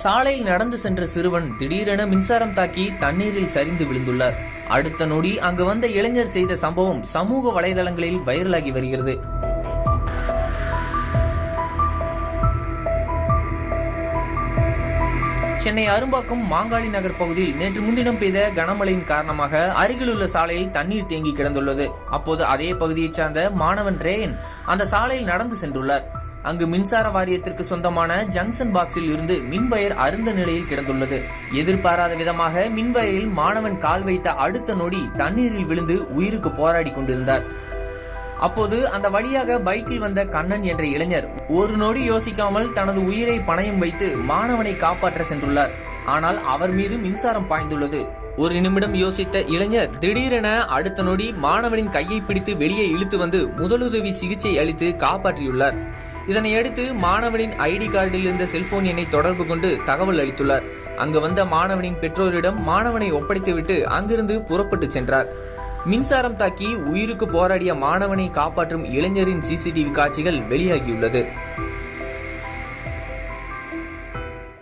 சாலையில் நடந்து சென்ற சிறுவன் திடீரென மின்சாரம் தாக்கி தண்ணீரில் சரிந்து விழுந்துள்ளார். அடுத்த நொடி அங்கு வந்த இளைஞர் செய்த சம்பவம் சமூக வலைதளங்களில் வைரலாகி வருகிறது. சென்னை அரும்பாக்கம் மாங்காளி நகர் பகுதியில் நேற்று முன்தினம் பெய்த கனமழையின் காரணமாக அருகிலுள்ள சாலையில் தண்ணீர் தேங்கி கிடந்துள்ளது. அப்போது அதே பகுதியைச் சார்ந்த மாணவன் ரேயன் அந்த சாலையில் நடந்து சென்றுள்ளார். அங்கு மின்சார வாரியத்திற்கு சொந்தமான ஜங்ஷன் பாக்ஸில் இருந்து மின்வயர் அறுந்த நிலையில் கிடந்துள்ளது. எதிர்பாராத விதமாக மின்வயரில் மாணவன் கால் வைத்த அடுத்த நொடி தண்ணீரில் விழுந்து உயிருக்கு போராடி கொண்டிருந்தார். அப்போது அந்த வழியாக பைக்கில் வந்த கண்ணன் என்ற இளைஞர் ஒரு நொடி யோசிக்காமல் தனது உயிரை பணயம் வைத்து மாணவனை காப்பாற்ற சென்றுள்ளார். ஆனால் அவர் மீது மின்சாரம் பாய்ந்துள்ளது. ஒரு நிமிடம் யோசித்த இளைஞர் திடீரென அடுத்த நொடி மாணவனின் கையை பிடித்து வெளியே இழுத்து வந்து முதலுதவி சிகிச்சை அளித்து காப்பாற்றியுள்ளார். இதனையடுத்து மாணவனின் ஐடி கார்டில் இருந்த செல்போன் எண்ணை தொடர்பு கொண்டு தகவல் அளித்துள்ளார். அங்கு வந்த மாணவனின் பெற்றோரிடம் மாணவனை ஒப்படைத்துவிட்டு அங்கிருந்து புறப்பட்டு சென்றார். மின்சாரம் தாக்கி உயிருக்கு போராடிய மாணவனை காப்பாற்றும் இளைஞரின் சிசிடிவி காட்சிகள் வெளியாகியுள்ளது.